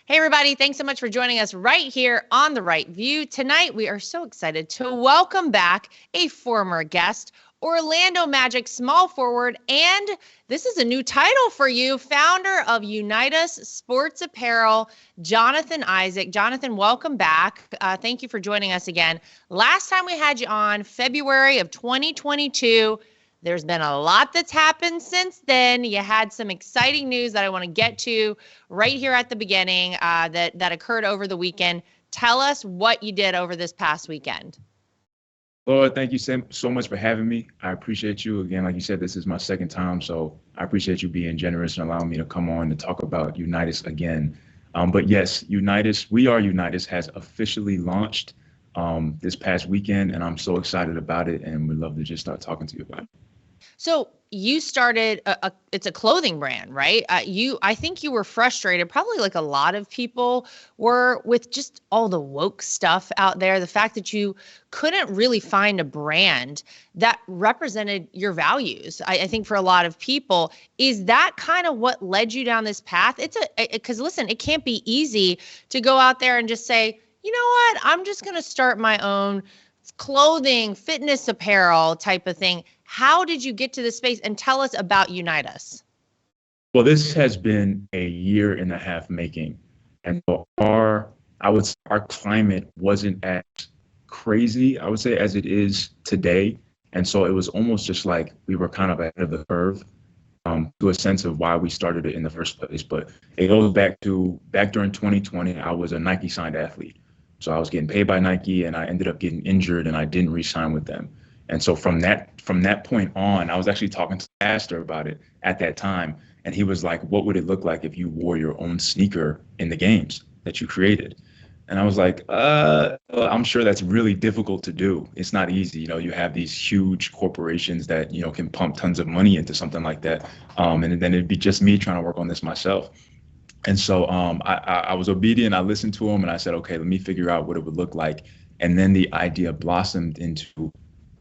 Hey, everybody. Thanks so much for joining us right here on The Right View. Tonight, we are so excited to welcome back a former guest, Orlando Magic small forward, and this is a new title for you, founder of Unitas Sports Apparel, Jonathan Isaac. Jonathan, welcome back. Thank you for joining us again. Last time we had you on, February of 2022. There's been a lot that's happened since then. You had some exciting news that I want to get to right here at the beginning that occurred over the weekend. Tell us what you did over this past weekend. Lord, thank you so much for having me. I appreciate you. Again, like you said, this is my second time, so I appreciate you being generous and allowing me to come on to talk about Unitas again. But yes, We Are Unitas has officially launched this past weekend, and I'm so excited about it, and would love to just start talking to you about it. So you started it's a clothing brand, right? I think you were frustrated, probably like a lot of people were, with just all the woke stuff out there. The fact that you couldn't really find a brand that represented your values. I think for a lot of people, is that kind of what led you down this path? Because listen, it can't be easy to go out there and just say, you know what, I'm just going to start my own clothing, fitness apparel type of thing. How did you get to this space? And tell us about Unitas. Well, this has been a year and a half making. And so our climate wasn't as crazy, I would say, as it is today. And so it was almost just like we were kind of ahead of the curve to a sense of why we started it in the first place. But it goes back during 2020, I was a Nike signed athlete. So I was getting paid by Nike and I ended up getting injured and I didn't re-sign with them. And so from that point on, I was actually talking to the pastor about it at that time. And he was like, what would it look like if you wore your own sneaker in the games that you created? And I was like, I'm sure that's really difficult to do. It's not easy. You have these huge corporations that, can pump tons of money into something like that. And then it'd be just me trying to work on this myself. And so I was obedient. I listened to him and I said, okay, let me figure out what it would look like. And then the idea blossomed into,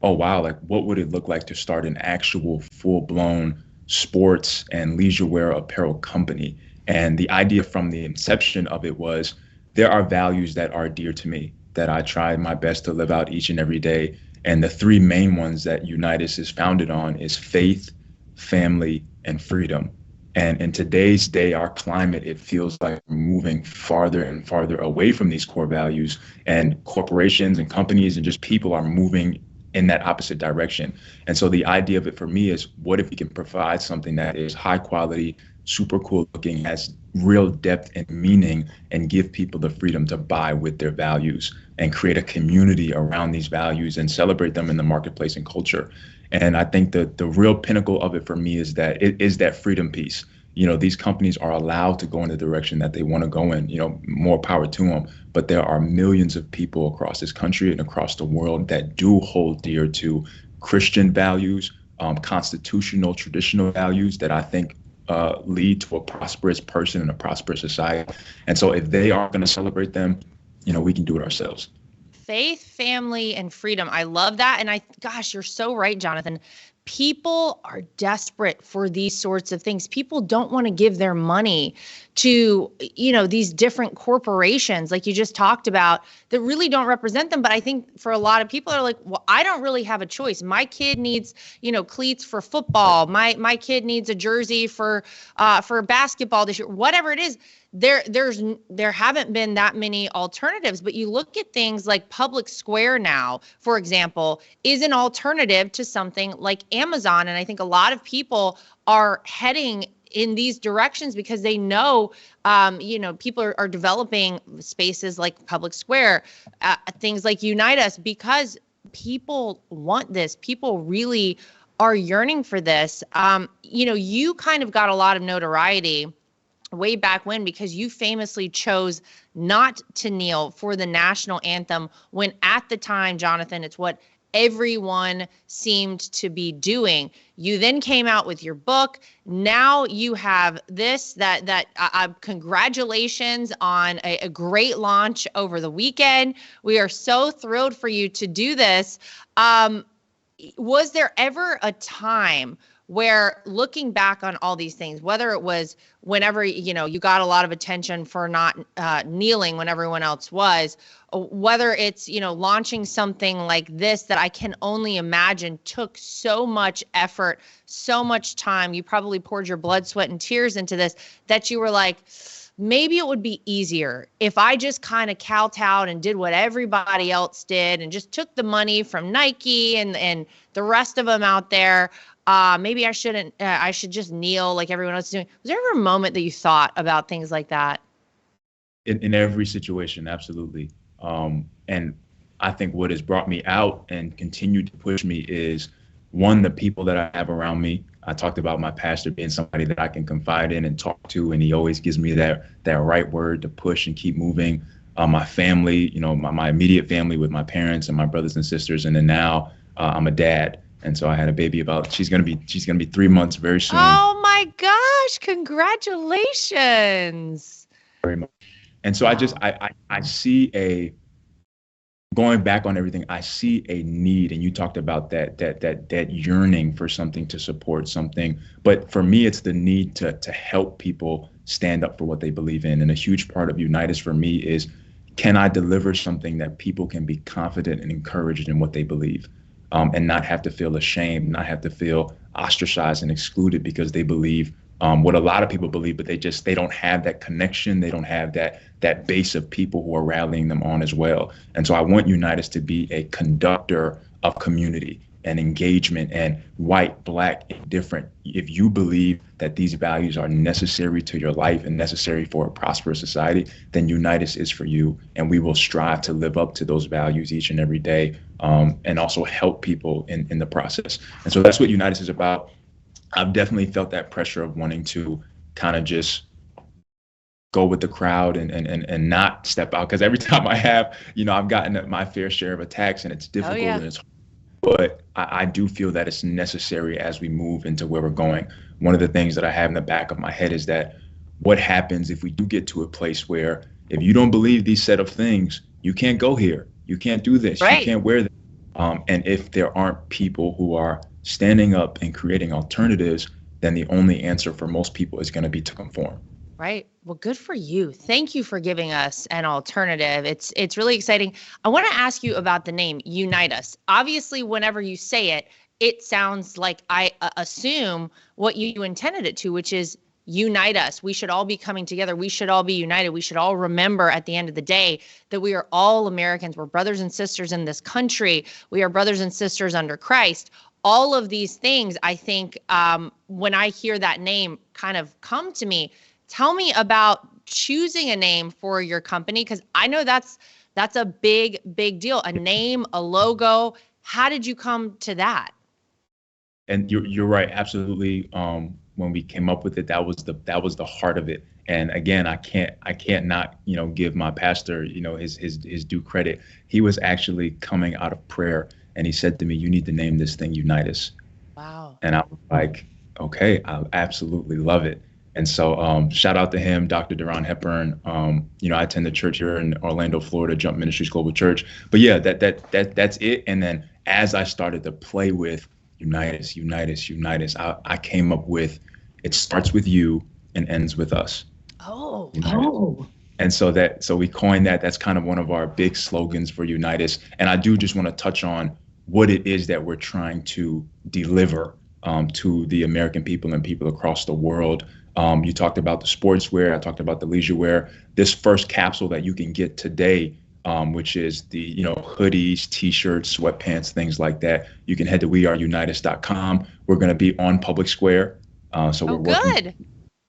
oh, wow, like what would it look like to start an actual full-blown sports and leisure wear apparel company? And the idea from the inception of it was there are values that are dear to me that I try my best to live out each and every day. And the three main ones that Unitas is founded on is faith, family, and freedom. And in today's day, our climate, it feels like we're moving farther and farther away from these core values, and corporations and companies and just people are moving in that opposite direction. And so the idea of it for me is, what if we can provide something that is high quality, super cool looking, has real depth and meaning, and give people the freedom to buy with their values and create a community around these values and celebrate them in the marketplace and culture. And I think that the real pinnacle of it for me is that it is that freedom piece. These companies are allowed to go in the direction that they want to go in, more power to them. But there are millions of people across this country and across the world that do hold dear to Christian values, constitutional, traditional values that I think lead to a prosperous person and a prosperous society. And so if they are going to celebrate them, we can do it ourselves. Faith, family, and freedom. I love that. And gosh, you're so right, Jonathan. People are desperate for these sorts of things. People don't want to give their money to, these different corporations like you just talked about that really don't represent them. But I think for a lot of people are like, well, I don't really have a choice. My kid needs, cleats for football. My kid needs a jersey for basketball this year, whatever it is. There haven't been that many alternatives, but you look at things like Public Square now, for example, is an alternative to something like Amazon. And I think a lot of people are heading in these directions because they know, people are developing spaces like Public Square, things like Unitas, because people want this. People really are yearning for this. You kind of got a lot of notoriety way back when because you famously chose not to kneel for the national anthem when at the time, Jonathan, it's what everyone seemed to be doing. You then came out with your book. Now you have this, congratulations on a great launch over the weekend. We are so thrilled for you to do this. Was there ever a time where looking back on all these things, whether it was whenever, you got a lot of attention for not kneeling when everyone else was, whether it's, launching something like this that I can only imagine took so much effort, so much time. You probably poured your blood, sweat, and tears into this, that you were like, maybe it would be easier if I just kind of kowtowed and did what everybody else did and just took the money from Nike and the rest of them out there. Maybe I shouldn't, I should just kneel like everyone else is doing. Was there ever a moment that you thought about things like that? In every situation, absolutely. And I think what has brought me out and continued to push me is, one, the people that I have around me. I talked about my pastor being somebody that I can confide in and talk to, and he always gives me that right word to push and keep moving. My family, my immediate family with my parents and my brothers and sisters, and then now I'm a dad, and so I had a baby she's gonna be 3 months very soon. Oh my gosh! Congratulations. Very much. And so I see going back on everything, I see a need, and you talked about that yearning for something to support something. But for me, it's the need to help people stand up for what they believe in. And a huge part of Unitas for me is, can I deliver something that people can be confident and encouraged in what they believe, and not have to feel ashamed, not have to feel ostracized and excluded because they believe what a lot of people believe, but they don't have that connection. They don't have that base of people who are rallying them on as well. And so I want Unitas to be a conductor of community and engagement, and white, black, indifferent. If you believe that these values are necessary to your life and necessary for a prosperous society, then Unitas is for you. And we will strive to live up to those values each and every day, and also help people in the process. And so that's what Unitas is about. I've definitely felt that pressure of wanting to kind of just go with the crowd and not step out. Because every time I have, I've gotten my fair share of attacks, and it's difficult. Oh, yeah. And it's hard. But I do feel that it's necessary as we move into where we're going. One of the things that I have in the back of my head is that what happens if we do get to a place where, if you don't believe these set of things, you can't go here, you can't do this, right. You can't wear this. And if there aren't people who are standing up and creating alternatives, then the only answer for most people is going to be to conform. Right. Well, good for you. Thank you for giving us an alternative. It's really exciting. I want to ask you about the name Unitas. Obviously, whenever you say it, it sounds like I assume what you intended it to, which is unite us. We should all be coming together. We should all be united. We should all remember at the end of the day that we are all Americans. We're brothers and sisters in this country. We are brothers and sisters under Christ. All of these things, I think, when I hear that name kind of come to me, tell me about choosing a name for your company, because I know that's a big, big deal. A name, a logo. How did you come to that? And you're right, absolutely. When we came up with it, that was the heart of it. And again, I can't not give my pastor his due credit. He was actually coming out of prayer, and he said to me, "You need to name this thing Unitas." Wow. And I was like, "Okay, I absolutely love it." And so shout out to him, Dr. Deron Hepburn. I attend the church here in Orlando, Florida, Jump Ministries Global Church. But yeah, that's it. And then as I started to play with Unitas, I came up with, it starts with you and ends with us. Oh. And so we coined that. That's kind of one of our big slogans for Unitas. And I do just want to touch on what it is that we're trying to deliver to the American people and people across the world. You talked about the sportswear. I talked about the leisure wear. This first capsule that you can get today, which is the hoodies, t-shirts, sweatpants, things like that. You can head to weareunitas.com. We're going to be on Public Square. So we're working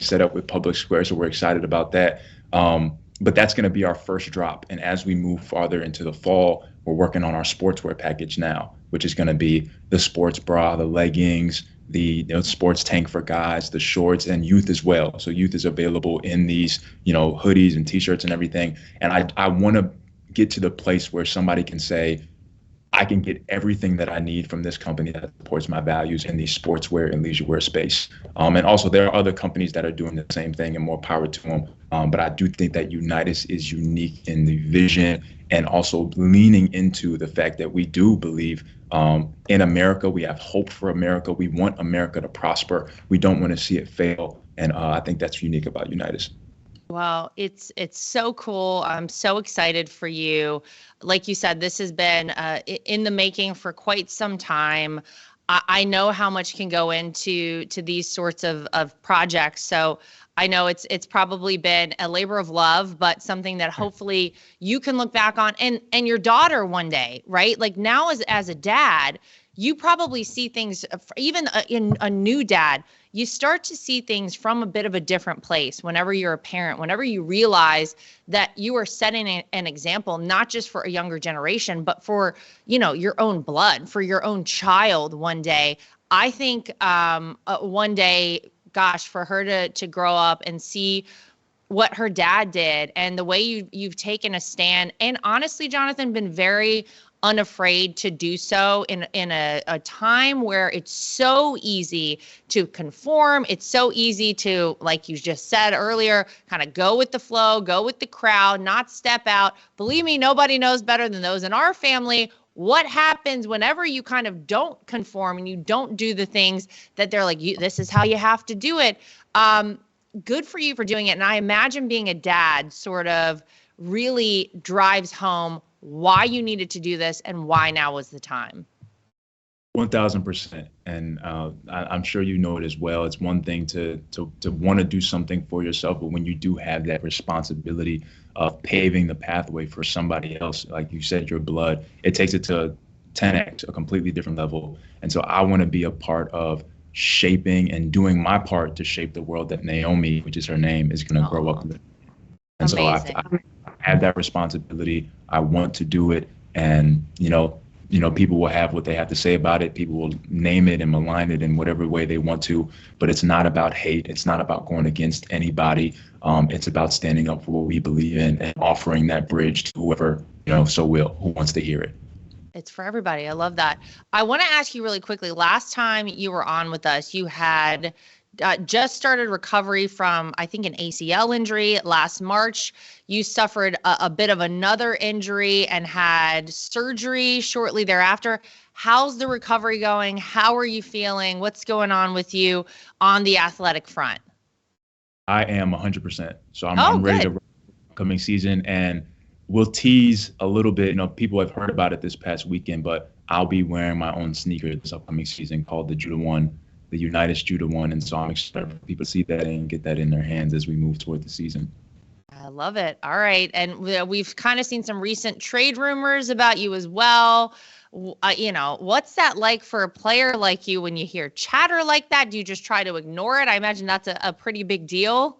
set up with Public Square. So we're excited about that. But that's going to be our first drop. And as we move farther into the fall, we're working on our sportswear package now, which is going to be the sports bra, the leggings, the sports tank for guys, the shorts, and youth as well. So youth is available in these, hoodies and t-shirts and everything. And I want to get to the place where somebody can say, I can get everything that I need from this company that supports my values in the sportswear and leisure wear space. And also there are other companies that are doing the same thing, and more power to them. But I do think that Unitas is unique in the vision and also leaning into the fact that we do believe in America. We have hope for America. We want America to prosper. We don't want to see it fail. And I think that's unique about Unitas. Well, it's so cool. I'm so excited for you. Like you said, this has been in the making for quite some time. I know how much can go into these sorts of projects. So I know it's probably been a labor of love, but something that hopefully you can look back on, and your daughter one day, right? Like now as a dad, you probably see things, even in a new dad, you start to see things from a bit of a different place whenever you're a parent, whenever you realize that you are setting an example, not just for a younger generation, but for, your own blood, for your own child one day. I think one day, gosh, for her to grow up and see what her dad did and the way you've taken a stand, and honestly, Jonathan, been very unafraid to do so in a time where it's so easy to conform. It's so easy to, like you just said earlier, kind of go with the flow, go with the crowd, not step out. Believe me, nobody knows better than those in our family what happens whenever you kind of don't conform and you don't do the things that they're like, this is how you have to do it. Good for you for doing it. And I imagine being a dad sort of really drives home why you needed to do this and why now was the time. 1000%. And I'm sure you know it as well. It's one thing to want to do something for yourself, but when you do have that responsibility of paving the pathway for somebody else, like you said, your blood, it takes it to 10x, a completely different level. And so I want to be a part of shaping and doing my part to shape the world that Naomi, which is her name, is going to grow up with. And amazing. So I have that responsibility. I want to do it. And, people will have what they have to say about it. People will name it and malign it in whatever way they want to. But it's not about hate. It's not about going against anybody. It's about standing up for what we believe in and offering that bridge to whoever, who wants to hear it. It's for everybody. I love that. I want to ask you really quickly. Last time you were on with us, you had just started recovery from, I think, an ACL injury last March. You suffered a bit of another injury and had surgery shortly thereafter. How's the recovery going? How are you feeling? What's going on with you on the athletic front? I am 100%. So I'm ready to run the upcoming season, and we'll tease a little bit. People have heard about it this past weekend, but I'll be wearing my own sneaker this upcoming season called the Judah One, the Unitas Judah One. And so I'm excited for people to see that and get that in their hands as we move toward the season. I love it. All right. And we've kind of seen some recent trade rumors about you as well. What's that like for a player like you when you hear chatter like that? Do you just try to ignore it? I imagine that's a pretty big deal.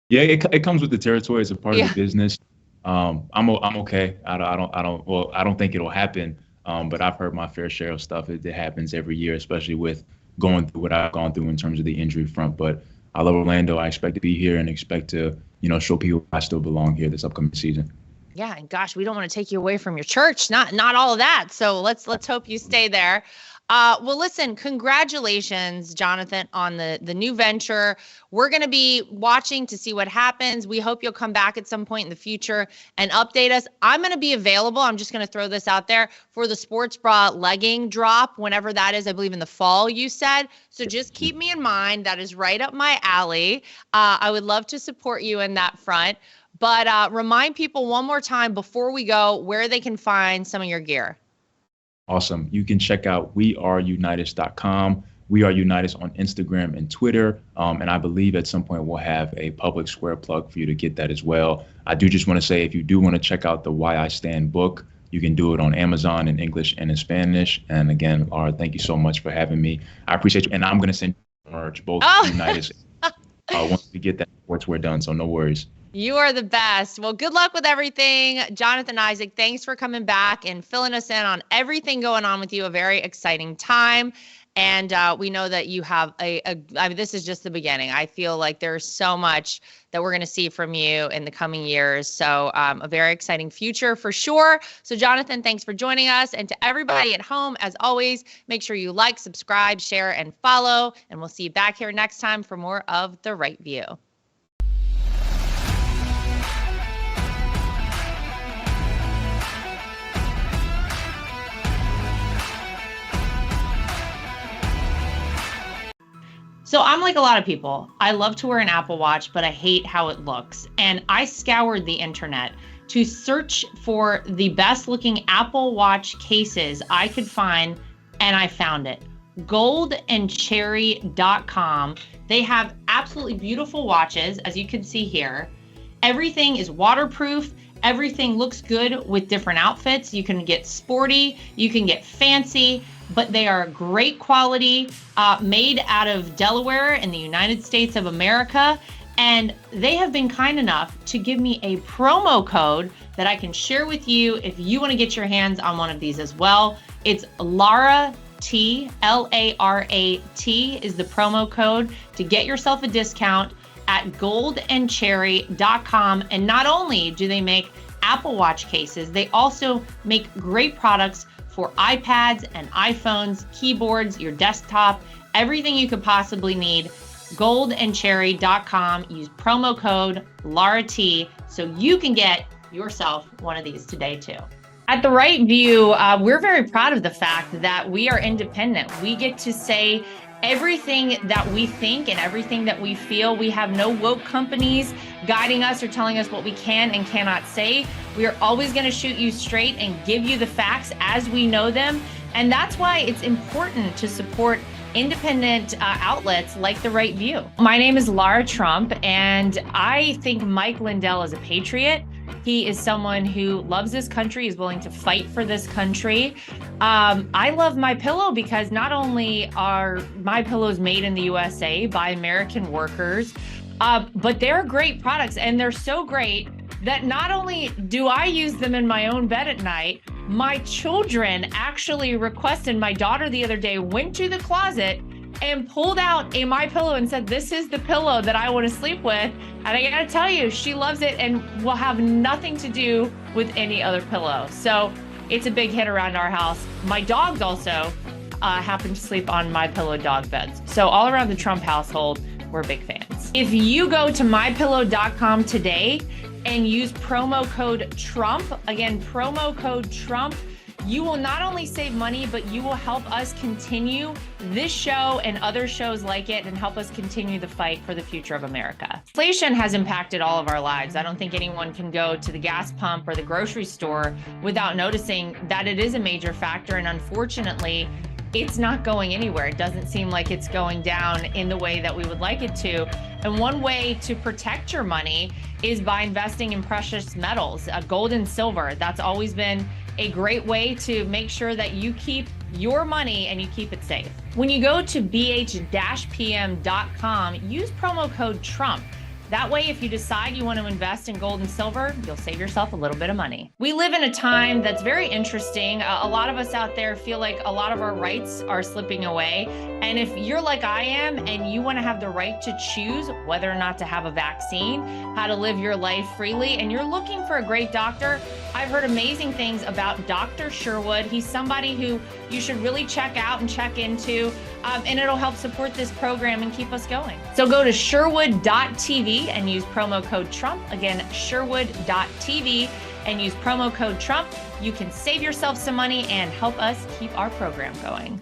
Yeah, it comes with the territory. It's a part of the business. I'm okay. I don't think it'll happen. But I've heard my fair share of stuff. It happens every year, especially with going through what I've gone through in terms of the injury front. But I love Orlando. I expect to be here and expect to, show people I still belong here this upcoming season. Yeah, and gosh, we don't want to take you away from your church. Not all of that. So let's hope you stay there. Well, listen, congratulations, Jonathan, on the new venture. We're going to be watching to see what happens. We hope you'll come back at some point in the future and update us. I'm going to be available. I'm just going to throw this out there for the sports bra legging drop, whenever that is, I believe in the fall, you said. So just keep me in mind. That is right up my alley. I would love to support you in that front. But remind people one more time before we go where they can find some of your gear. Awesome. You can check out weareunitas.com. We Are Unitas on Instagram and Twitter. And I believe at some point we'll have a public square plug for you to get that as well. I do just want to say, if you do want to check out the Why I Stand book, you can do it on Amazon in English and in Spanish. And again, Lara, thank you so much for having me. I appreciate you. And I'm going to send you merch, both Unitas. Once we get that, once we're done. So no worries. You are the best. Well, good luck with everything. Jonathan Isaac, thanks for coming back and filling us in on everything going on with you. A very exciting time. And we know that you have this is just the beginning. I feel like there's so much that we're going to see from you in the coming years. So a very exciting future for sure. So Jonathan, thanks for joining us. And to everybody at home, as always, make sure you like, subscribe, share, and follow. And we'll see you back here next time for more of The Right View. So I'm like a lot of people. I love to wear an Apple Watch, but I hate how it looks. And I scoured the internet to search for the best looking Apple Watch cases I could find, and I found it. goldandcherry.com. They have absolutely beautiful watches, as you can see here. Everything is waterproof. Everything looks good with different outfits. You can get sporty, you can get fancy, but they are great quality, made out of Delaware in the United States of America. And they have been kind enough to give me a promo code that I can share with you if you want to get your hands on one of these as well. It's Lara T, L-A-R-A-T is the promo code to get yourself a discount at goldandcherry.com. And not only do they make Apple Watch cases, they also make great products for iPads and iPhones, keyboards, your desktop, everything you could possibly need. Goldandcherry.com. Use promo code LARAT so you can get yourself one of these today too. At The Right View, we're very proud of the fact that we are independent. We get to say everything that we think and everything that we feel. We have no woke companies guiding us or telling us what we can and cannot say. We are always going to shoot you straight and give you the facts as we know them. And that's why it's important to support independent outlets like The Right View. My name is Lara Trump, and I think Mike Lindell is a patriot. He is someone who loves this country, is willing to fight for this country. I love MyPillow because not only are MyPillows made in the USA by American workers, but they're great products, and they're so great that not only do I use them in my own bed at night, my children actually requested. My daughter the other day went to the closet and pulled out a MyPillow and said, "This is the pillow that I want to sleep with." And I gotta tell you, she loves it and will have nothing to do with any other pillow. So it's a big hit around our house. My dogs also happen to sleep on MyPillow dog beds. So all around the Trump household, we're big fans. If you go to mypillow.com today and use promo code Trump, again, promo code Trump, you will not only save money, but you will help us continue this show and other shows like it and help us continue the fight for the future of America. Inflation has impacted all of our lives. I don't think anyone can go to the gas pump or the grocery store without noticing that it is a major factor. And unfortunately, it's not going anywhere. It doesn't seem like it's going down in the way that we would like it to. And one way to protect your money is by investing in precious metals, gold and silver. That's always been a great way to make sure that you keep your money and you keep it safe. When you go to bh-pm.com, use promo code Trump. That way, if you decide you want to invest in gold and silver, you'll save yourself a little bit of money. We live in a time that's very interesting. A lot of us out there feel like a lot of our rights are slipping away. And if you're like I am and you want to have the right to choose whether or not to have a vaccine, how to live your life freely, and you're looking for a great doctor, I've heard amazing things about Dr. Sherwood. He's somebody who you should really check out and check into, and it'll help support this program and keep us going. So go to sherwood.tv and use promo code Trump. Again, sherwood.tv and use promo code Trump. You can save yourself some money and help us keep our program going.